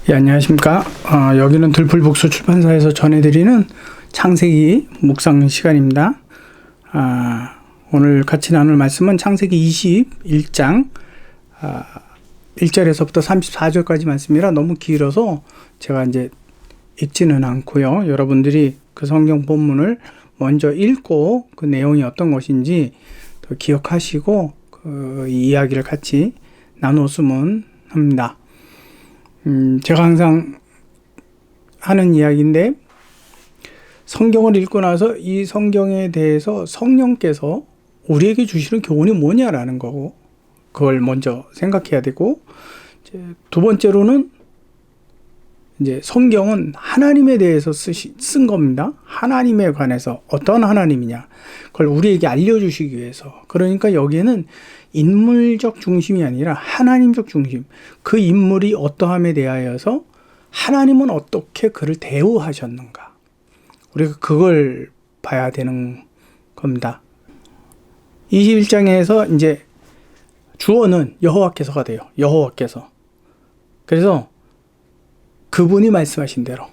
예, 안녕하십니까. 여기는 들풀북수 출판사에서 전해드리는 창세기 묵상 시간입니다. 오늘 같이 나눌 말씀은 창세기 21장 1절에서부터 34절까지 말씀이라 너무 길어서 제가 이제 읽지는 않고요. 여러분들이 그 성경 본문을 먼저 읽고 그 내용이 어떤 것인지 더 기억하시고 그 이야기를 같이 나눴으면 합니다. 제가 항상 하는 이야기인데, 성경을 읽고 나서 이 성경에 대해서 성령께서 우리에게 주시는 교훈이 뭐냐라는 거고, 그걸 먼저 생각해야 되고, 두 번째로는 이제 성경은 하나님에 대해서 쓴 겁니다. 하나님에 관해서 어떤 하나님이냐, 그걸 우리에게 알려주시기 위해서. 그러니까 여기에는 인물적 중심이 아니라 하나님적 중심, 그 인물이 어떠함에 대하여서 하나님은 어떻게 그를 대우하셨는가, 우리가 그걸 봐야 되는 겁니다. 21장에서 이제 주어는 여호와께서가 돼요. 여호와께서. 그래서 그분이 말씀하신 대로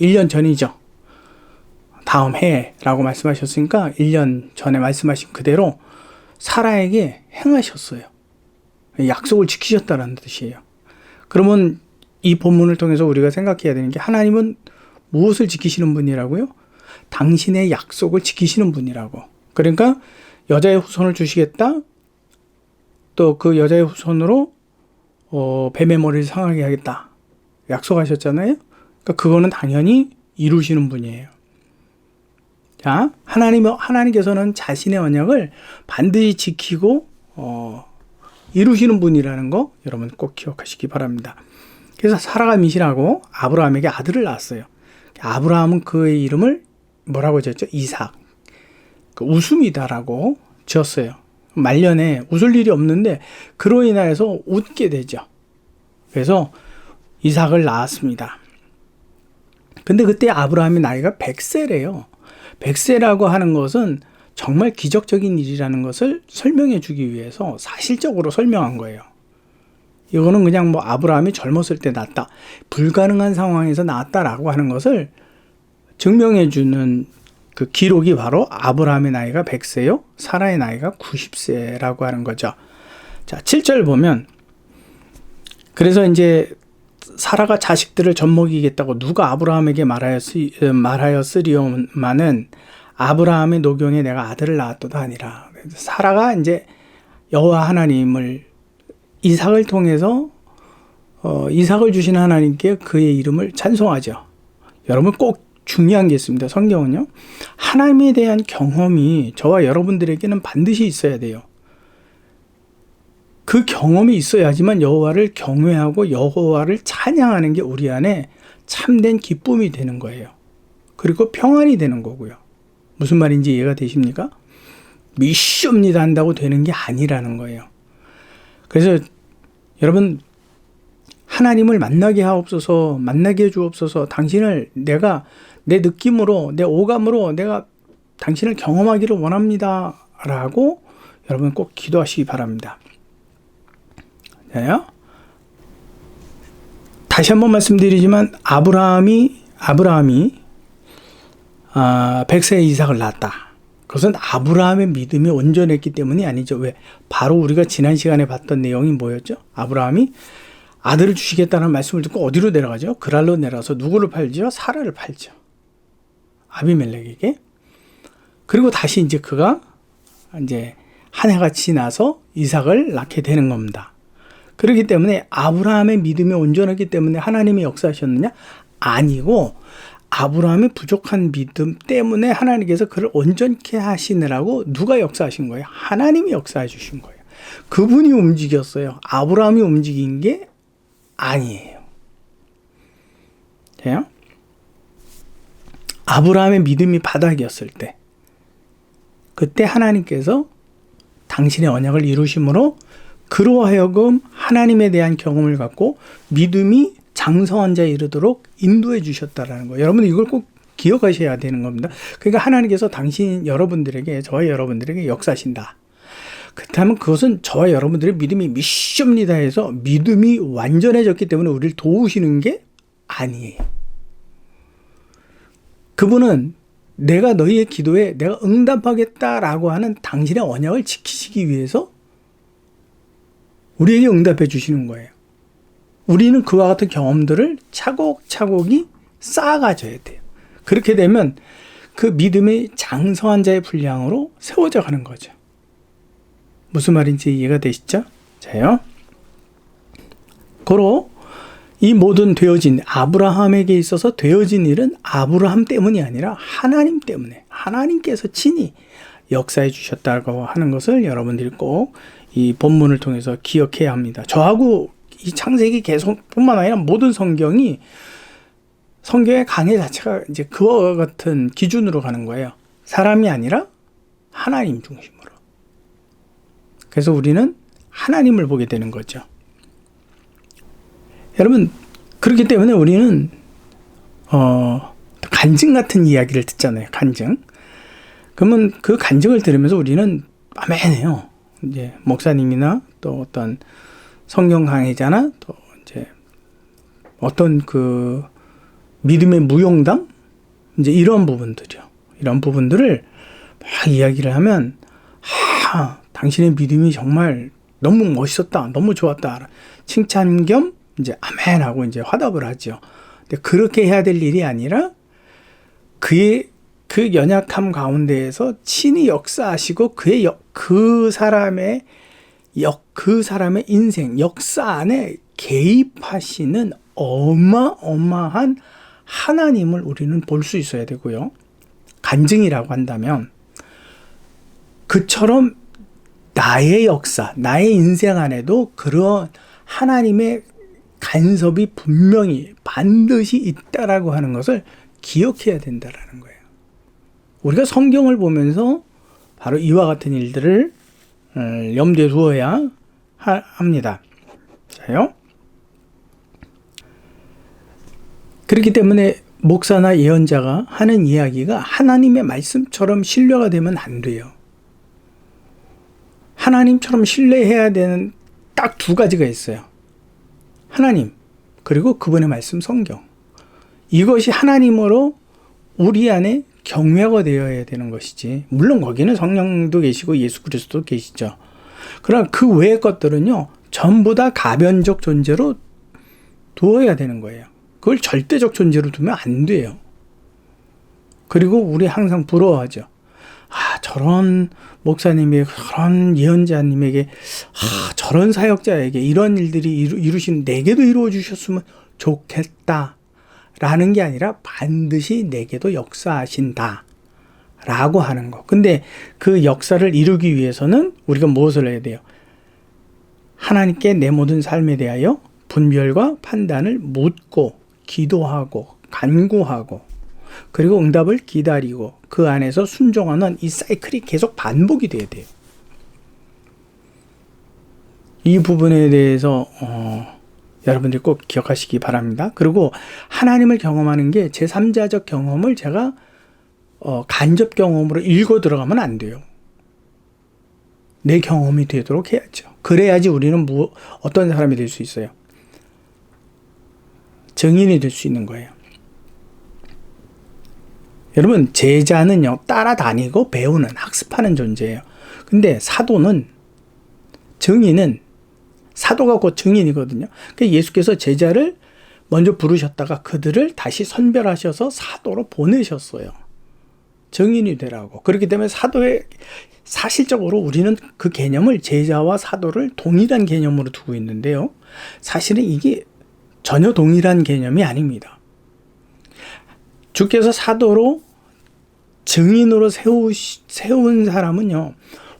1년 전이죠. 다음 해라고 말씀하셨으니까 1년 전에 말씀하신 그대로 사라에게 행하셨어요. 약속을 지키셨다는 뜻이에요. 그러면 이 본문을 통해서 우리가 생각해야 되는 게, 하나님은 무엇을 지키시는 분이라고요? 당신의 약속을 지키시는 분이라고. 그러니까 여자의 후손을 주시겠다. 또 그 여자의 후손으로 뱀의 머리를 상하게 하겠다. 약속하셨잖아요. 그러니까 그거는 당연히 이루시는 분이에요. 자, 하나님께서는 자신의 언약을 반드시 지키고 이루시는 분이라는 거 여러분 꼭 기억하시기 바랍니다. 그래서 사라가 미실하고 아브라함에게 아들을 낳았어요. 아브라함은 그의 이름을 뭐라고 지었죠? 이삭. 그 웃음이다라고 지었어요. 말년에 웃을 일이 없는데 그로 인하여서 웃게 되죠. 그래서 이삭을 낳았습니다. 근데 그때 아브라함의 나이가 100세래요. 100세라고 하는 것은 정말 기적적인 일이라는 것을 설명해 주기 위해서 사실적으로 설명한 거예요. 이거는 그냥 뭐 아브라함이 젊었을 때 낳았다, 불가능한 상황에서 낳았다라고 하는 것을 증명해 주는 그 기록이 바로 아브라함의 나이가 100세요, 사라의 나이가 90세라고 하는 거죠. 자, 7절 보면, 그래서 이제 사라가 자식들을 젖먹이겠다고 누가 아브라함에게 말하였으리오마는 아브라함의 노경에 내가 아들을 낳았도다 하니라. 사라가 이제 여호와 하나님을, 이삭을 통해서 이삭을 주신 하나님께 그의 이름을 찬송하죠. 여러분 꼭 중요한 게 있습니다. 성경은요, 하나님에 대한 경험이 저와 여러분들에게는 반드시 있어야 돼요. 그 경험이 있어야지만 여호와를 경외하고 여호와를 찬양하는 게 우리 안에 참된 기쁨이 되는 거예요. 그리고 평안이 되는 거고요. 무슨 말인지 이해가 되십니까? 미시옵니다 한다고 되는 게 아니라는 거예요. 그래서 여러분, 하나님을 만나게 하옵소서, 만나게 해주옵소서, 당신을 내가 내 느낌으로, 내 오감으로 내가 당신을 경험하기를 원합니다 라고 여러분 꼭 기도하시기 바랍니다. 다시 한번 말씀드리지만 아브라함이 100세에 이삭을 낳았다. 그것은 아브라함의 믿음이 온전했기 때문이 아니죠. 왜? 바로 우리가 지난 시간에 봤던 내용이 뭐였죠? 아브라함이 아들을 주시겠다는 말씀을 듣고 어디로 내려가죠? 그랄로 내려가서 누구를 팔죠? 사라를 팔죠. 아비멜렉에게. 그리고 다시 이제 그가 이제 한 해가 지나서 이삭을 낳게 되는 겁니다. 그렇기 때문에 아브라함의 믿음이 온전했기 때문에 하나님이 역사하셨느냐? 아니고, 아브라함의 부족한 믿음 때문에 하나님께서 그를 온전케 하시느라고 누가 역사하신 거예요? 하나님이 역사해 주신 거예요. 그분이 움직였어요. 아브라함이 움직인 게 아니에요. 돼요? 아브라함의 믿음이 바닥이었을 때, 그때 하나님께서 당신의 언약을 이루심으로 그로 하여금 하나님에 대한 경험을 갖고 믿음이 장성한 자에 이르도록 인도해 주셨다라는 거예요. 여러분 이걸 꼭 기억하셔야 되는 겁니다. 그러니까 하나님께서 여러분들에게, 저와 여러분들에게 역사하신다. 그렇다면 그것은 저와 여러분들의 믿음이 미션입니다 해서 믿음이 완전해졌기 때문에 우리를 도우시는 게 아니에요. 그분은 내가 너희의 기도에 내가 응답하겠다라고 하는 당신의 언약을 지키시기 위해서 우리에게 응답해 주시는 거예요. 우리는 그와 같은 경험들을 차곡차곡이 쌓아가져야 돼요. 그렇게 되면 그 믿음의 장성한 자의 분량으로 세워져 가는 거죠. 무슨 말인지 이해가 되시죠? 자요. 고로 이 모든 되어진 아브라함에게 있어서 되어진 일은 아브라함 때문이 아니라 하나님 때문에 하나님께서 친히 역사해 주셨다고 하는 것을 여러분들이 꼭 이 본문을 통해서 기억해야 합니다. 저하고 이 창세기 계속뿐만 아니라 모든 성경의 강해 자체가 이제 그와 같은 기준으로 가는 거예요. 사람이 아니라 하나님 중심으로. 그래서 우리는 하나님을 보게 되는 거죠. 여러분, 그렇기 때문에 우리는 간증 같은 이야기를 듣잖아요. 간증. 그러면 그 간증을 들으면서 우리는 아멘해요. 이제 목사님이나 또 어떤 성경 강의자나 또 이제 어떤 그 믿음의 무용담 이제 이런 부분들이요. 이런 부분들을 막 이야기를 하면 당신의 믿음이 정말 너무 멋있었다, 너무 좋았다. 칭찬 겸 이제 아멘하고 이제 화답을 하죠. 근데 그렇게 해야 될 일이 아니라 그의 그 연약함 가운데에서 친히 역사하시고 그 사람의 인생, 역사 안에 개입하시는 어마어마한 하나님을 우리는 볼 수 있어야 되고요. 간증이라고 한다면 그처럼 나의 역사, 나의 인생 안에도 그런 하나님의 간섭이 분명히 반드시 있다라고 하는 것을 기억해야 된다라는 거예요. 우리가 성경을 보면서 바로 이와 같은 일들을 염두에 두어야 합니다. 자요. 그렇기 때문에 목사나 예언자가 하는 이야기가 하나님의 말씀처럼 신뢰가 되면 안 돼요. 하나님처럼 신뢰해야 되는 딱 두 가지가 있어요. 하나님, 그리고 그분의 말씀 성경. 이것이 하나님으로 우리 안에 경외가 되어야 되는 것이지. 물론 거기는 성령도 계시고 예수 그리스도도 계시죠. 그러나 그 외의 것들은요, 전부 다 가변적 존재로 두어야 되는 거예요. 그걸 절대적 존재로 두면 안 돼요. 그리고 우리 항상 부러워하죠. 저런 목사님에게, 저런 예언자님에게, 저런 사역자에게 이런 일들이 이루신 내게도 이루어 주셨으면 좋겠다. 라는 게 아니라 반드시 내게도 역사하신다. 라고 하는 거. 근데 그 역사를 이루기 위해서는 우리가 무엇을 해야 돼요? 하나님께 내 모든 삶에 대하여 분별과 판단을 묻고, 기도하고, 간구하고, 그리고 응답을 기다리고, 그 안에서 순종하는 이 사이클이 계속 반복이 돼야 돼요. 이 부분에 대해서 여러분들이 꼭 기억하시기 바랍니다. 그리고 하나님을 경험하는 게 제3자적 경험을 제가 간접 경험으로 읽어 들어가면 안 돼요. 내 경험이 되도록 해야죠. 그래야지 우리는 어떤 사람이 될 수 있어요? 증인이 될 수 있는 거예요. 여러분, 제자는요, 따라다니고 배우는, 학습하는 존재예요. 근데 사도는, 증인은, 사도가 곧 증인이거든요. 그러니까 예수께서 제자를 먼저 부르셨다가 그들을 다시 선별하셔서 사도로 보내셨어요. 증인이 되라고. 그렇기 때문에 사도의, 사실적으로 우리는 그 개념을 제자와 사도를 동일한 개념으로 두고 있는데요. 사실은 이게 전혀 동일한 개념이 아닙니다. 주께서 사도로 증인으로 세운 사람은요,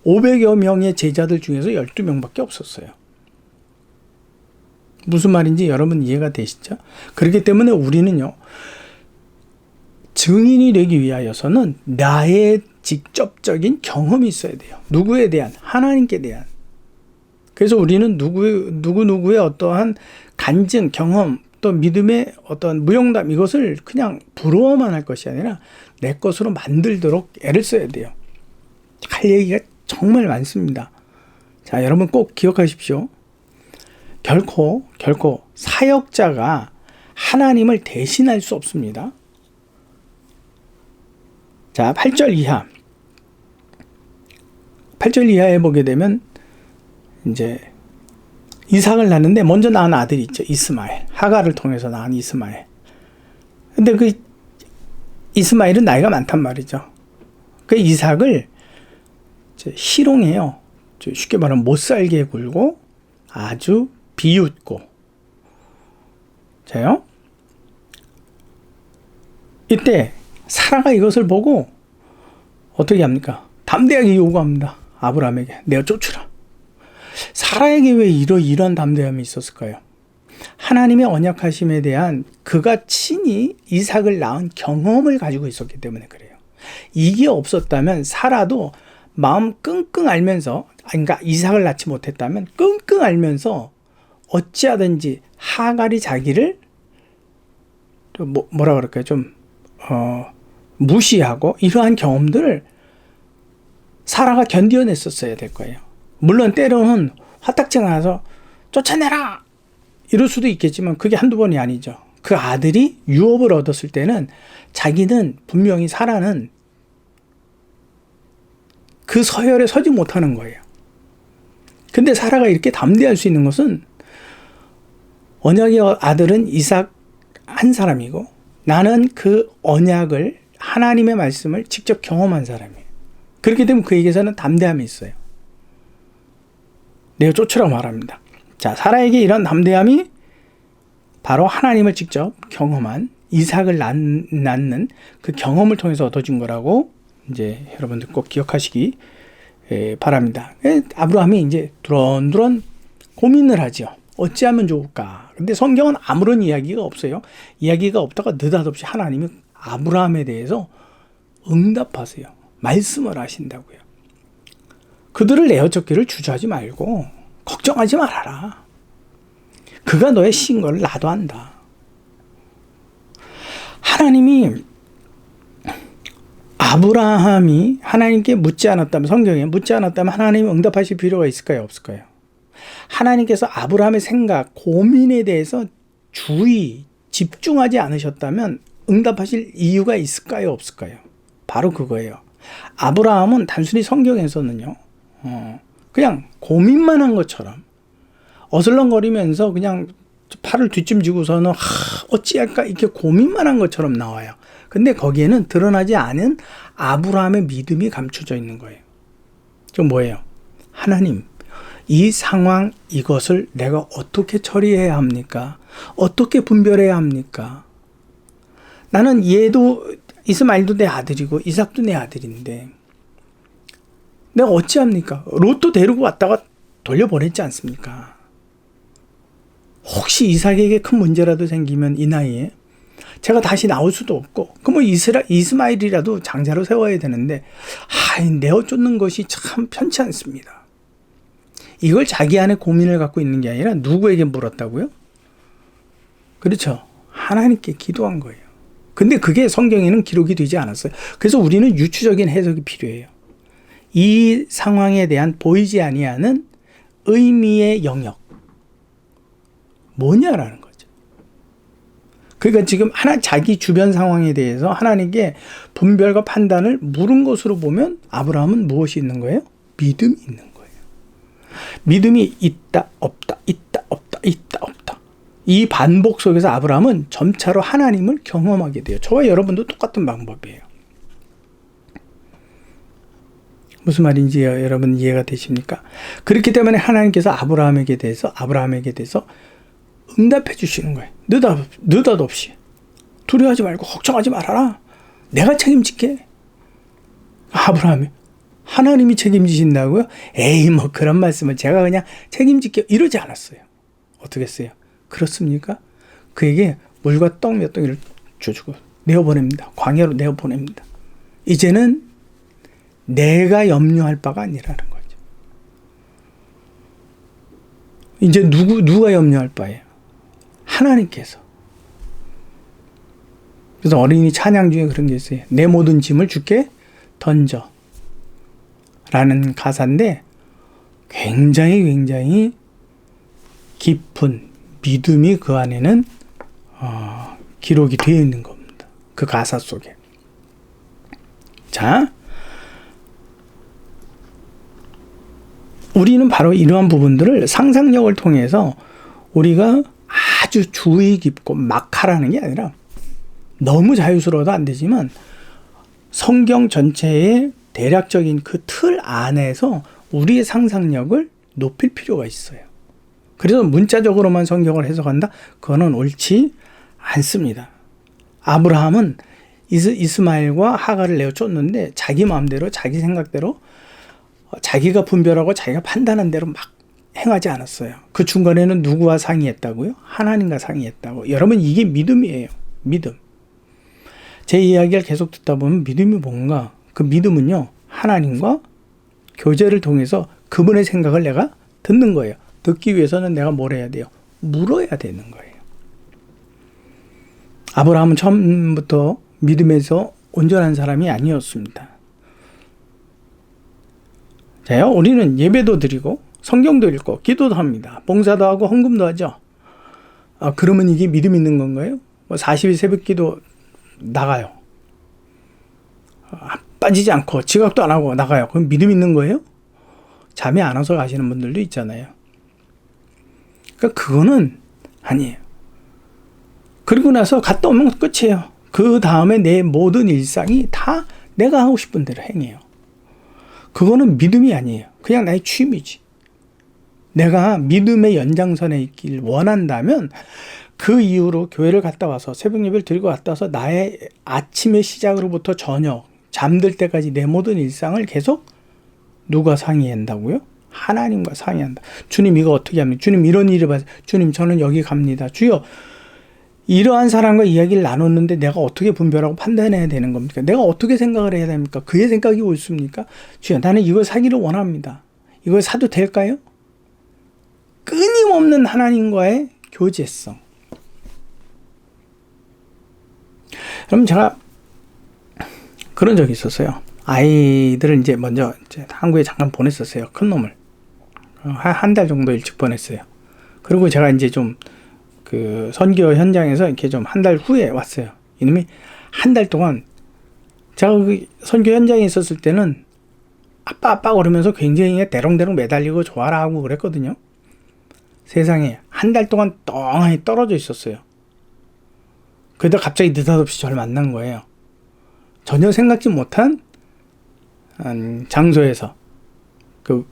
500여 명의 제자들 중에서 12명밖에 없었어요. 무슨 말인지 여러분 이해가 되시죠? 그렇기 때문에 우리는요, 증인이 되기 위하여서는 나의 직접적인 경험이 있어야 돼요. 누구에 대한? 하나님께 대한. 그래서 우리는 누구의 어떠한 간증, 경험, 또 믿음의 어떤 무용담, 이것을 그냥 부러워만 할 것이 아니라 내 것으로 만들도록 애를 써야 돼요. 할 얘기가 정말 많습니다. 자, 여러분 꼭 기억하십시오. 결코 사역자가 하나님을 대신할 수 없습니다. 자, 8절 이하에 보게 되면 이제 이삭을 낳는데 먼저 낳은 아들이 있죠. 이스마엘. 하갈을 통해서 낳은 이스마엘. 근데 그 이스마엘은 나이가 많단 말이죠. 그 이삭을 희롱해요. 쉽게 말하면 못 살게 굴고 아주 비웃고. 자요. 이때 사라가 이것을 보고 어떻게 합니까? 담대하게 요구합니다. 아브라함에게 내어 쫓으라. 사라에게 왜 이런 담대함이 있었을까요? 하나님의 언약하심에 대한 그가 친히 이삭을 낳은 경험을 가지고 있었기 때문에 그래요. 이게 없었다면 사라도 마음 끙끙 앓면서, 그러니까 이삭을 낳지 못했다면 끙끙 앓면서 어찌하든지 하갈이 자기를 뭐라 그럴까요? 좀 무시하고 이러한 경험들을 사라가 견뎌냈었어야 될 거예요. 물론 때로는 화딱지 나서 쫓아내라 이럴 수도 있겠지만 그게 한두 번이 아니죠. 그 아들이 유업을 얻었을 때는 자기는 분명히 사라는 그 서열에 서지 못하는 거예요. 근데 사라가 이렇게 담대할 수 있는 것은 언약의 아들은 이삭 한 사람이고 나는 그 언약을 하나님의 말씀을 직접 경험한 사람이에요. 그렇기 때문에 그에게서는 담대함이 있어요. 내어 쫓으라고 말합니다. 자, 사라에게 이런 담대함이 바로 하나님을 직접 경험한 이삭을 낳는 그 경험을 통해서 얻어진 거라고 이제 여러분들 꼭 기억하시기 바랍니다. 아브라함이 이제 두런두런 고민을 하죠. 어찌하면 좋을까? 근데 성경은 아무런 이야기가 없어요. 이야기가 없다가 느닷없이 하나님이 아브라함에 대해서 응답하세요. 말씀을 하신다고요. 그들을 내어 쫓기를 주저하지 말고 걱정하지 말아라. 그가 너의 신거를 나도 안다. 하나님이 아브라함이 하나님께 묻지 않았다면, 성경에 묻지 않았다면 하나님이 응답하실 필요가 있을까요? 없을까요? 하나님께서 아브라함의 생각, 고민에 대해서 집중하지 않으셨다면 응답하실 이유가 있을까요? 없을까요? 바로 그거예요. 아브라함은 단순히 성경에서는요, 그냥 고민만 한 것처럼 어슬렁거리면서 그냥 팔을 뒷짐지고서는 어찌할까 이렇게 고민만 한 것처럼 나와요. 근데 거기에는 드러나지 않은 아브라함의 믿음이 감춰져 있는 거예요. 좀 뭐예요? 하나님, 이 상황, 이것을 내가 어떻게 처리해야 합니까? 어떻게 분별해야 합니까? 나는 얘도 이스마엘도 내 아들이고 이삭도 내 아들인데 내가 어찌합니까? 롯도 데리고 왔다가 돌려보냈지 않습니까? 혹시 이삭에게 큰 문제라도 생기면 이 나이에 제가 다시 나올 수도 없고, 그럼 이스마엘이라도 장자로 세워야 되는데, 내어 쫓는 것이 참 편치 않습니다. 이걸 자기 안에 고민을 갖고 있는 게 아니라 누구에게 물었다고요? 그렇죠. 하나님께 기도한 거예요. 근데 그게 성경에는 기록이 되지 않았어요. 그래서 우리는 유추적인 해석이 필요해요. 이 상황에 대한 보이지 아니하는 의미의 영역. 뭐냐라는 거죠. 그러니까 지금 자기 주변 상황에 대해서 하나님께 분별과 판단을 물은 것으로 보면 아브라함은 무엇이 있는 거예요? 믿음이 있는 거예요. 믿음이 있다, 없다, 있다, 없다, 있다, 없다. 이 반복 속에서 아브라함은 점차로 하나님을 경험하게 돼요. 저와 여러분도 똑같은 방법이에요. 무슨 말인지 여러분 이해가 되십니까? 그렇기 때문에 하나님께서 아브라함에게 대해서 응답해 주시는 거예요. 느닷없이. 두려워하지 말고 걱정하지 말아라. 내가 책임질게. 아브라함이 하나님이 책임지신다고요? 에이, 그런 말씀을 제가 그냥 책임질게요. 이러지 않았어요. 어떻게 했어요? 그렇습니까? 그에게 물과 떡 몇 덩이를 줘주고 내어보냅니다. 광야로 내어보냅니다. 이제는 내가 염려할 바가 아니라는 거죠. 이제 누가 염려할 바예요? 하나님께서. 그래서 어린이 찬양 중에 그런 게 있어요. 내 모든 짐을 주께 던져. 라는 가사인데 굉장히 깊은 믿음이 그 안에는 기록이 되어 있는 겁니다. 그 가사 속에. 자, 우리는 바로 이러한 부분들을 상상력을 통해서 우리가 아주 주의 깊고 막 하라는 게 아니라 너무 자유스러워도 안 되지만 성경 전체의 대략적인 그 틀 안에서 우리의 상상력을 높일 필요가 있어요. 그래서 문자적으로만 성경을 해석한다? 그거는 옳지 않습니다. 아브라함은 이스마엘과 하갈을 내어 쫓는데 자기 마음대로 자기 생각대로 자기가 분별하고 자기가 판단한 대로 막 행하지 않았어요. 그 중간에는 누구와 상의했다고요? 하나님과 상의했다고. 여러분, 이게 믿음이에요. 믿음. 제 이야기를 계속 듣다 보면 믿음이 뭔가? 그 믿음은요, 하나님과 교제를 통해서 그분의 생각을 내가 듣는 거예요. 듣기 위해서는 내가 뭘 해야 돼요? 물어야 되는 거예요. 아브라함은 처음부터 믿음에서 온전한 사람이 아니었습니다. 자요, 우리는 예배도 드리고 성경도 읽고 기도도 합니다. 봉사도 하고 헌금도 하죠. 그러면 이게 믿음 있는 건가요? 40일 새벽 기도 나가요. 빠지지 않고 지각도 안 하고 나가요. 그럼 믿음 있는 거예요? 잠이 안 와서 가시는 분들도 있잖아요. 그러니까 그거는 아니에요. 그리고 나서 갔다 오면 끝이에요. 그 다음에 내 모든 일상이 다 내가 하고 싶은 대로 행해요. 그거는 믿음이 아니에요. 그냥 나의 취미지. 내가 믿음의 연장선에 있길 원한다면 그 이후로 교회를 갔다 와서 새벽 예배를 드리고 갔다 와서 나의 아침의 시작으로부터 저녁, 잠들 때까지 내 모든 일상을 계속 누가 상의한다고요? 하나님과 상의한다. 주님, 이거 어떻게 합니까? 주님, 이런 일을 봐서 주님, 저는 여기 갑니다. 주여, 이러한 사람과 이야기를 나눴는데 내가 어떻게 분별하고 판단해야 되는 겁니까? 내가 어떻게 생각을 해야 됩니까? 그의 생각이 옳습니까? 주여, 나는 이걸 사기를 원합니다. 이걸 사도 될까요? 끊임없는 하나님과의 교제성. 그럼 제가 그런 적이 있었어요. 아이들을 이제 먼저 한국에 잠깐 보냈었어요. 큰 놈을. 한 달 정도 일찍 보냈어요. 그리고 제가 이제 좀 그 선교 현장에서 이렇게 좀 한 달 후에 왔어요. 이놈이 한 달 동안 제가 그 선교 현장에 있었을 때는 아빠 그러면서 굉장히 대롱대롱 매달리고 좋아라 하고 그랬거든요. 세상에 한 달 동안 떵하니 떨어져 있었어요. 그러다 갑자기 느닷없이 저를 만난 거예요. 전혀 생각지 못한 장소에서, 그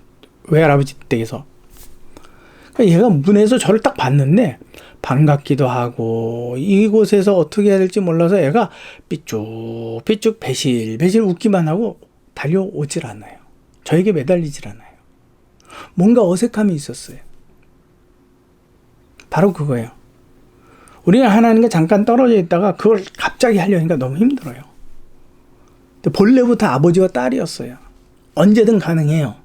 외할아버지 댁에서. 그러니까 얘가 문에서 저를 딱 봤는데 반갑기도 하고 이곳에서 어떻게 해야 될지 몰라서 얘가 삐쭉 배실 웃기만 하고 달려오질 않아요. 저에게 매달리질 않아요. 뭔가 어색함이 있었어요. 바로 그거예요. 우리는 하나님과 잠깐 떨어져 있다가 그걸 갑자기 하려니까 너무 힘들어요. 본래부터 아버지와 딸이었어요. 언제든 가능해요.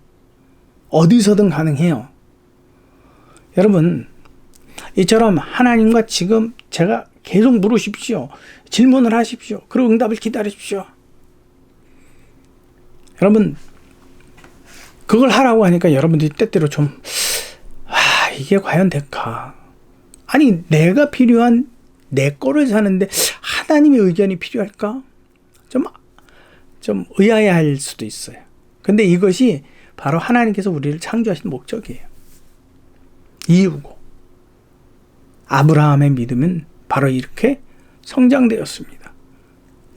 어디서든 가능해요. 여러분, 이처럼 하나님과 지금 제가 계속 물으십시오. 질문을 하십시오. 그리고 응답을 기다리십시오. 여러분, 그걸 하라고 하니까 여러분들이 때때로 좀 이게 과연 될까? 아니, 내가 필요한 내 거를 사는데 하나님의 의견이 필요할까? 좀 의아해할 수도 있어요. 근데 이것이 바로 하나님께서 우리를 창조하신 목적이에요. 이유고. 아브라함의 믿음은 바로 이렇게 성장되었습니다.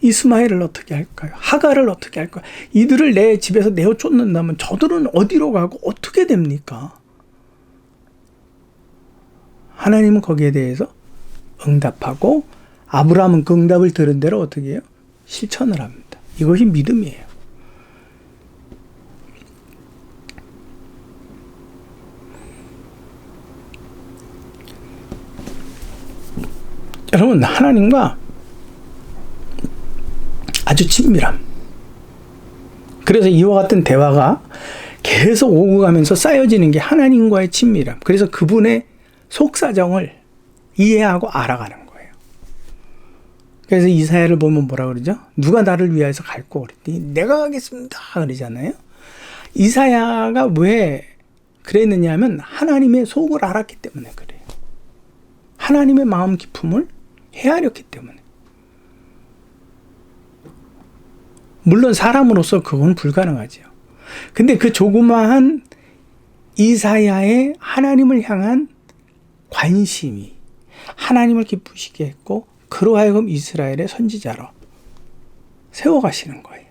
이스마엘을 어떻게 할까요? 하갈을 어떻게 할까요? 이들을 내 집에서 내어 쫓는다면 저들은 어디로 가고 어떻게 됩니까? 하나님은 거기에 대해서 응답하고 아브라함은 그 응답을 들은 대로 어떻게 해요? 실천을 합니다. 이것이 믿음이에요. 여러분, 하나님과 아주 친밀함. 그래서 이와 같은 대화가 계속 오고 가면서 쌓여지는 게 하나님과의 친밀함. 그래서 그분의 속사정을 이해하고 알아가는 거예요. 그래서 이사야를 보면 뭐라 그러죠? 누가 나를 위하여서 갈고 그랬더니 내가 가겠습니다 그러잖아요. 이사야가 왜 그랬느냐 하면 하나님의 속을 알았기 때문에 그래요. 하나님의 마음 깊음을 헤아렸기 때문에. 물론 사람으로서 그건 불가능하죠. 근데 그 조그마한 이사야의 하나님을 향한 관심이 하나님을 기쁘시게 했고 그로 하여금 이스라엘의 선지자로 세워가시는 거예요.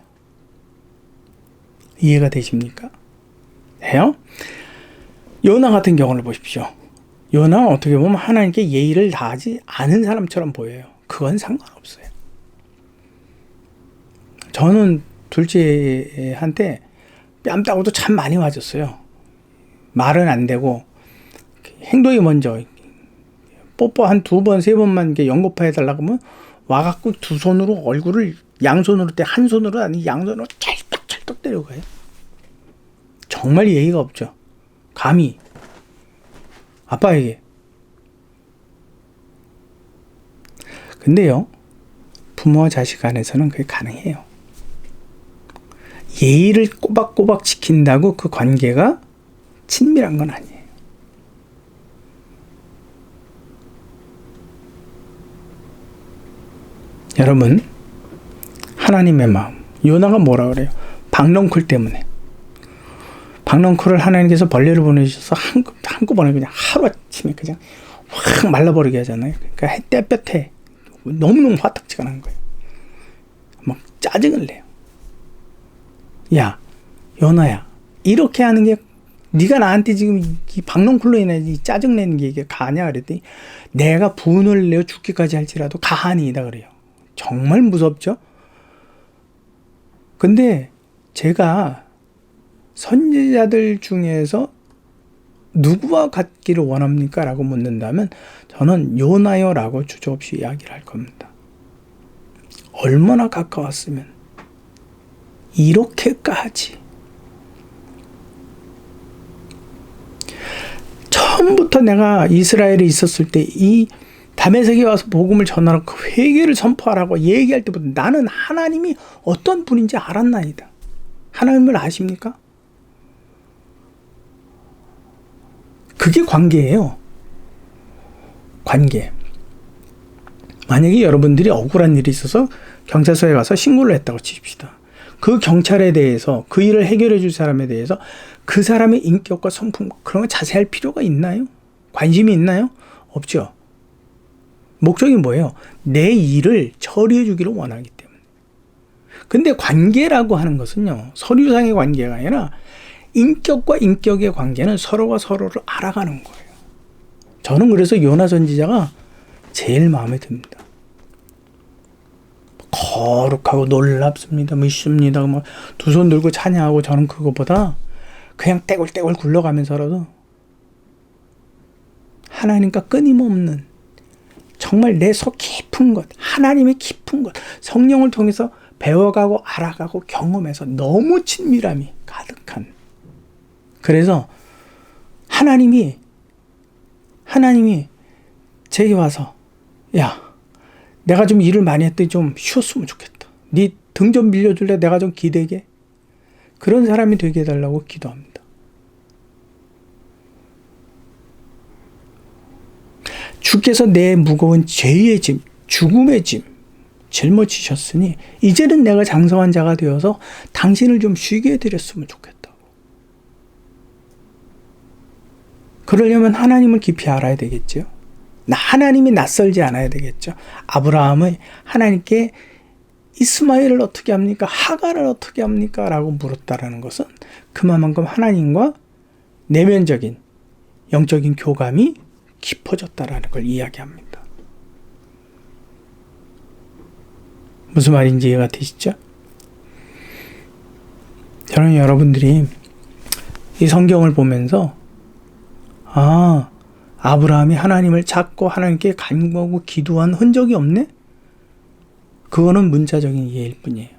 이해가 되십니까? 해요? 요나 같은 경우를 보십시오. 요나는 어떻게 보면 하나님께 예의를 다하지 않은 사람처럼 보여요. 그건 상관없어요. 저는 둘째한테 뺨 따고도 참 많이 맞았어요. 말은 안 되고 행동이 먼저 뽀뽀 한 2번, 3번만 이렇게 연거푸 해달라고 하면 와갖고 두 손으로 얼굴을 양손으로 한 손으로 아니 양손으로 찰떡찰떡 때리고 가요. 정말 예의가 없죠. 감히 아빠에게. 근데요, 부모와 자식 간에서는 그게 가능해요. 예의를 꼬박꼬박 지킨다고 그 관계가 친밀한 건 아니에요. 여러분, 하나님의 마음. 요나가 뭐라 그래요? 박넝쿨 때문에. 박넝쿨을 하나님께서 벌레를 보내주셔서 한꺼번에 그냥 하루아침에 그냥 확 말라버리게 하잖아요. 그러니까 햇볕에 너무너무 화딱지가 난 거예요. 막 짜증을 내요. 야, 요나야, 이렇게 하는 게 네가 나한테 지금 이 박넝쿨로 인해 이 짜증내는 게 이게 가냐 그랬더니 내가 분을 내어 죽기까지 할지라도 가하니이다 그래요. 정말 무섭죠? 근데 제가 선지자들 중에서 누구와 같기를 원합니까? 라고 묻는다면 저는 요나요 라고 주저없이 이야기를 할 겁니다. 얼마나 가까웠으면 이렇게까지 처음부터 내가 이스라엘에 있었을 때 이 다메섹에 와서 복음을 전하라고 그 회개를 선포하라고 얘기할 때부터 나는 하나님이 어떤 분인지 알았나이다. 하나님을 아십니까? 그게 관계예요. 관계. 만약에 여러분들이 억울한 일이 있어서 경찰서에 가서 신고를 했다고 칩시다. 그 경찰에 대해서 그 일을 해결해 줄 사람에 대해서 그 사람의 인격과 성품 그런 거 자세할 필요가 있나요? 관심이 있나요? 없죠. 목적이 뭐예요? 내 일을 처리해 주기를 원하기 때문에. 근데 관계라고 하는 것은요, 서류상의 관계가 아니라 인격과 인격의 관계는 서로가 서로를 알아가는 거예요. 저는 그래서 요나 선지자가 제일 마음에 듭니다. 거룩하고 놀랍습니다. 믿습니다. 뭐 두 손 들고 찬양하고 저는 그거보다 그냥 떼굴떼굴 굴러가면서라도 하나님과 끊임없는 정말 내 속 깊은 것, 하나님의 깊은 것, 성령을 통해서 배워가고 알아가고 경험해서 너무 친밀함이 가득한. 그래서 하나님이 제게 와서 야, 내가 좀 일을 많이 했더니 좀 쉬었으면 좋겠다. 네 등 좀 빌려줄래? 내가 좀 기대게. 그런 사람이 되게 해달라고 기도합니다. 주께서 내 무거운 죄의 짐, 죽음의 짐 짊어지셨으니 이제는 내가 장성한 자가 되어서 당신을 좀 쉬게 해드렸으면 좋겠다고. 그러려면 하나님을 깊이 알아야 되겠죠. 하나님이 낯설지 않아야 되겠죠. 아브라함의 하나님께 이스마엘을 어떻게 합니까? 하갈을 어떻게 합니까? 라고 물었다라는 것은 그만큼 하나님과 내면적인 영적인 교감이 깊어졌다라는 걸 이야기합니다. 무슨 말인지 이해가 되시죠? 저는 여러분들이 이 성경을 보면서 아브라함이 하나님을 찾고 하나님께 간구하고 기도한 흔적이 없네? 그거는 문자적인 이해일 뿐이에요.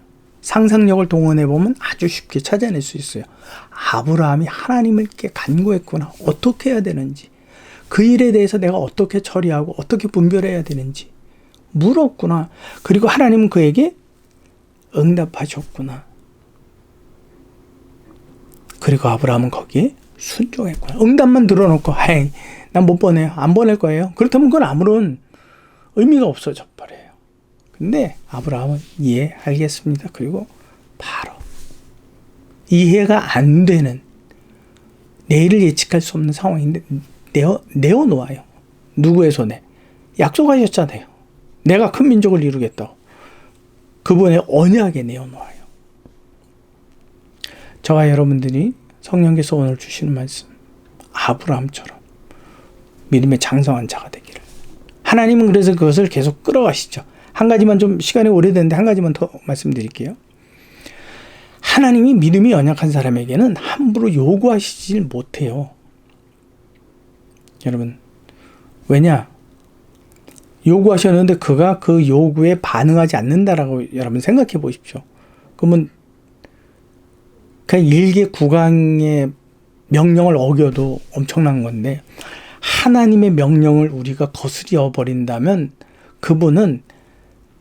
상상력을 동원해보면 아주 쉽게 찾아낼 수 있어요. 아브라함이 하나님께 간구했구나. 어떻게 해야 되는지. 그 일에 대해서 내가 어떻게 처리하고 어떻게 분별해야 되는지 물었구나. 그리고 하나님은 그에게 응답하셨구나. 그리고 아브라함은 거기에 순종했구나. 응답만 들어놓고 아이 난 못 보내요. 안 보낼 거예요. 그렇다면 그건 아무런 의미가 없어져 버려요. 근데 아브라함은 예 알겠습니다. 그리고 바로 이해가 안 되는 내일을 예측할 수 없는 상황인데 내어놓아요. 누구의 손에? 약속하셨잖아요. 내가 큰 민족을 이루겠다고. 그분의 언약에 내어놓아요. 저와 여러분들이 성령께서 오늘 주시는 말씀 아브라함처럼 믿음의 장성한 자가 되기를. 하나님은 그래서 그것을 계속 끌어가시죠. 한 가지만 좀 시간이 오래됐는데 한 가지만 더 말씀드릴게요. 하나님이 믿음이 연약한 사람에게는 함부로 요구하시질 못해요. 여러분 왜냐? 요구하셨는데 그가 그 요구에 반응하지 않는다라고 여러분 생각해 보십시오. 그러면 그냥 일개 국왕의 명령을 어겨도 엄청난 건데 하나님의 명령을 우리가 거스려 버린다면 그분은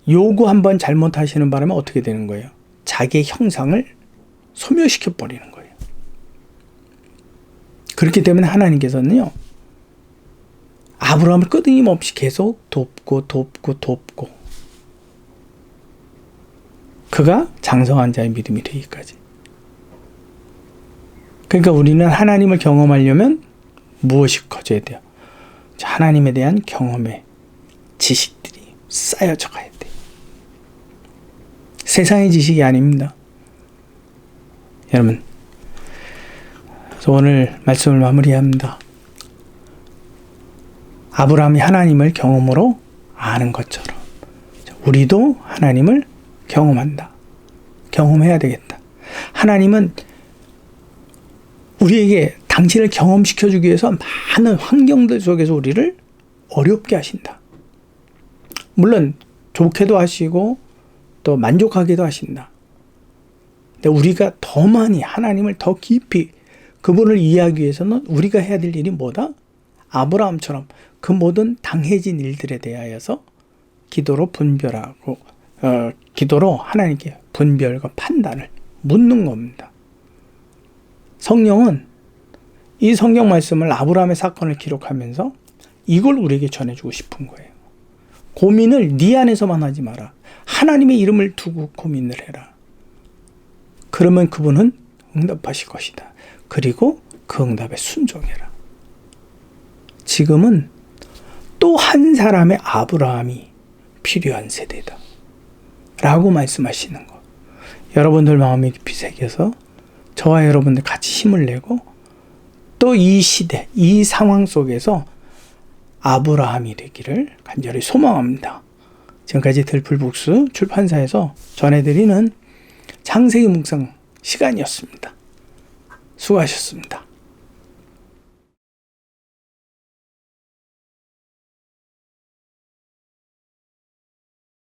요구 한번 잘못하시는 바람에 어떻게 되는 거예요? 자기의 형상을 소멸시켜 버리는 거예요. 그렇기 때문에 하나님께서는요. 아브라함을 끊임없이 계속 돕고 그가 장성한 자의 믿음이 되기까지. 그러니까 우리는 하나님을 경험하려면 무엇이 커져야 돼요? 하나님에 대한 경험의 지식들이 쌓여져 가야 돼요. 세상의 지식이 아닙니다. 여러분, 그래서 오늘 말씀을 마무리합니다. 아브라함이 하나님을 경험으로 아는 것처럼 우리도 하나님을 경험한다. 경험해야 되겠다. 하나님은 우리에게 당신을 경험시켜주기 위해서 많은 환경들 속에서 우리를 어렵게 하신다. 물론 좋게도 하시고 또 만족하게도 하신다. 근데 우리가 더 많이 하나님을 더 깊이 그분을 이해하기 위해서는 우리가 해야 될 일이 뭐다? 아브라함처럼 그 모든 당해진 일들에 대하여서 기도로 분별하고 기도로 하나님께 분별과 판단을 묻는 겁니다. 성령은 이 성경 말씀을 아브라함의 사건을 기록하면서 이걸 우리에게 전해주고 싶은 거예요. 고민을 네 안에서만 하지 마라. 하나님의 이름을 두고 고민을 해라. 그러면 그분은 응답하실 것이다. 그리고 그 응답에 순종해라. 지금은 또 한 사람의 아브라함이 필요한 세대다. 라고 말씀하시는 것. 여러분들 마음에 깊이 새겨서 저와 여러분들 같이 힘을 내고 또 이 시대, 이 상황 속에서 아브라함이 되기를 간절히 소망합니다. 지금까지 들풀북스 출판사에서 전해드리는 창세기 묵상 시간이었습니다. 수고하셨습니다.